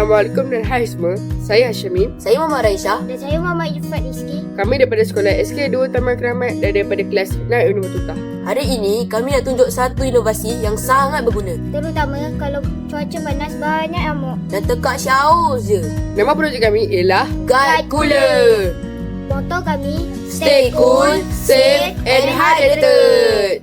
Assalamualaikum dan hai semua. Saya Hashimim. Saya Mama Raisha. Dan saya Mama Ifat Rizki. Kami daripada sekolah SK2 Taman Keramat dan daripada kelas 6 Universiti Tutah. Hari ini kami nak tunjuk satu inovasi yang sangat berguna Terutama kalau cuaca panas banyak nyamuk. dan tekak syaus je. Nama projek kami ialah Guide Cooler. Moto kami, Stay cool, safe and hydrated.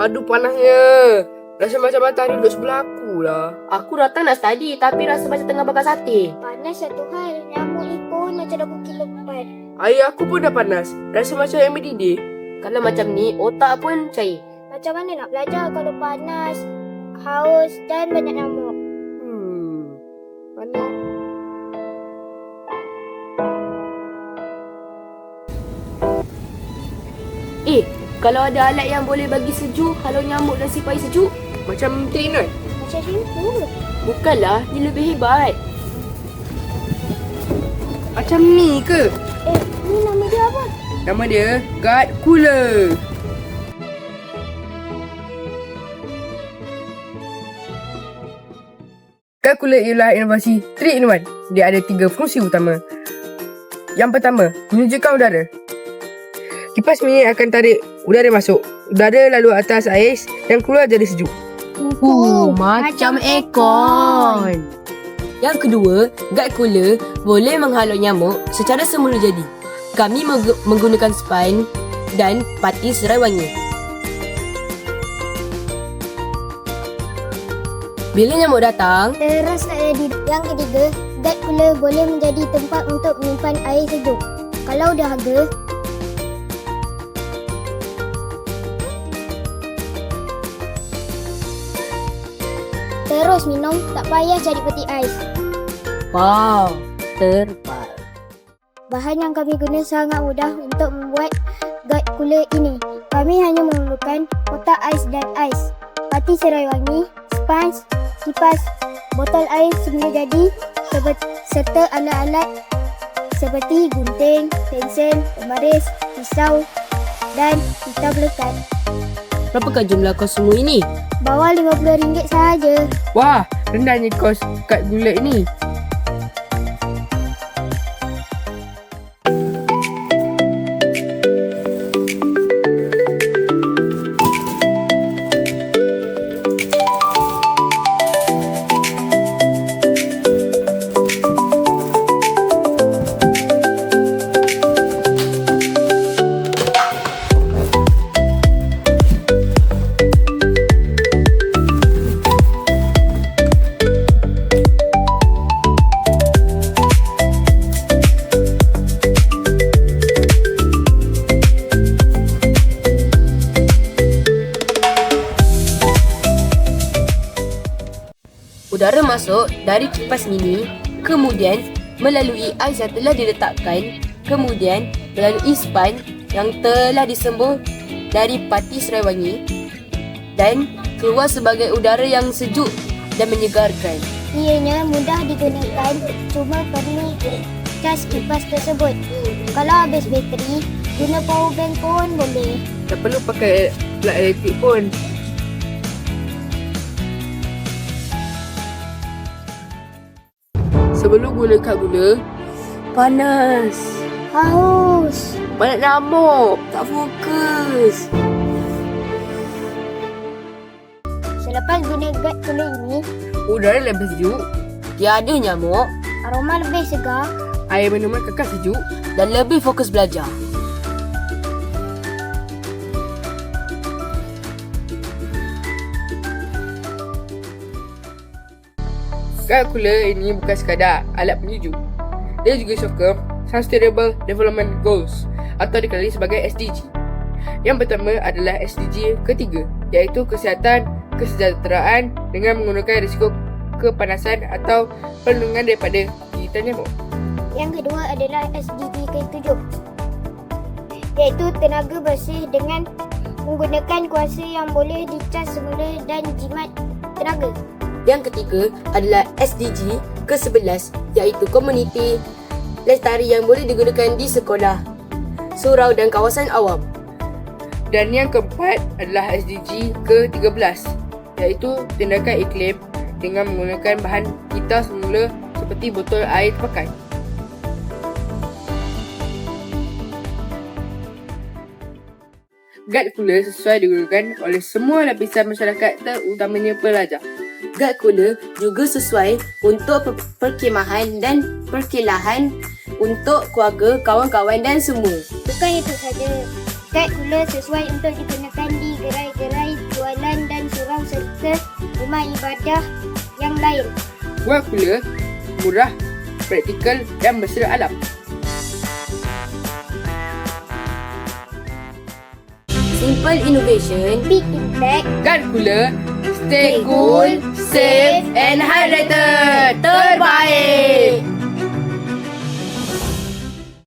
Aduh panasnya. Rasa macam matahari duduk sebelah aku lah. Aku datang nak study tapi rasa macam tengah bakar sate. Panas satu hal, nyamuk ni pun macam dah pukul 4. Air aku pun dah panas. Rasa macam yang mendidih. Kalau macam ni, otak pun cair. Macam mana nak belajar kalau panas, haus dan banyak nyamuk? Mana? Kalau ada alat yang boleh bagi sejuk, halau nyamuk dan sipai sejuk. Macam teringat. Macam simple. Bukanlah, dia lebih hebat. Macam ni ke? Ni nama dia apa? Nama dia Guide Cooler. Guide Cooler ialah inovasi 3 in 1. Dia ada 3 fungsi utama. Yang pertama, menyejukkan udara. Kipas mini akan tarik udara masuk. Udara lalu atas ais dan keluar jadi sejuk. Macam aircon. Yang kedua, Guide Cooler boleh menghalau nyamuk secara semula jadi. Kami menggunakan spine dan pati serai wangi. Bila nyamuk datang, Terus tak jadi. Yang ketiga, Guide Cooler boleh menjadi tempat untuk menyimpan air sejuk. Kalau dahaga, terus minum, tak payah cari peti ais. wow, terbaik. Bahan yang kami guna sangat mudah untuk membuat Guide Cooler ini. Kami hanya memerlukan kotak ais dan ais, pati serai wangi, sponge, kipas, botol air semula jadi serta alat-alat seperti gunting, pensel, pembaris, pisau dan pita belekat. Berapakah jumlah kos semua ini? Bawah RM50 sahaja. Wah, rendahnya kos Guide Cooler ini. Udara masuk dari kipas mini, kemudian melalui ais yang telah diletakkan, kemudian melalui span yang telah disembur dari pati serai wangi dan keluar sebagai udara yang sejuk dan menyegarkan. Ianya mudah digunakan, cuma perlu cas kipas tersebut. Kalau habis bateri, guna power bank pun boleh. Tak perlu pakai plug elektrik pun. Sebelum guna Guide Cooler, panas. Haus. Banyak nyamuk. Tak fokus. Selepas guna Guide Cooler ini, Udara lebih sejuk. Tiada nyamuk aroma lebih segar. Air minuman kekal sejuk. dan lebih fokus belajar. Guide Cooler ini bukan sekadar alat penyejuk. Dia juga sokong Sustainable Development Goals atau dikenali sebagai SDG. Yang pertama adalah SDG ketiga, iaitu kesihatan kesejahteraan dengan menggunakan risiko kepanasan atau perlindungan daripada gigitan nyamuk. Yang kedua adalah SDG ke-7, iaitu tenaga bersih dengan menggunakan kuasa yang boleh dicas semula dan jimat tenaga. Yang ketiga adalah SDG ke-11, iaitu komuniti lestari yang boleh digunakan di sekolah, surau dan kawasan awam. Dan yang keempat adalah SDG ke-13, iaitu tindakan iklim dengan menggunakan bahan kita semula seperti botol air terpakai. Guard cooler sesuai digunakan oleh semua lapisan masyarakat terutamanya pelajar. Guard cooler juga sesuai untuk perkemahan dan perkelahan untuk keluarga, kawan-kawan dan semua. Bukan itu saja, guard cooler sesuai untuk digunakan di gerai-gerai jualan dan surau serta rumah ibadah yang lain. Guard cooler murah, praktikal dan bersedia alam. Simple innovation, Big impact. Guard cooler, stay cool, safe and hydrated. Terbaik!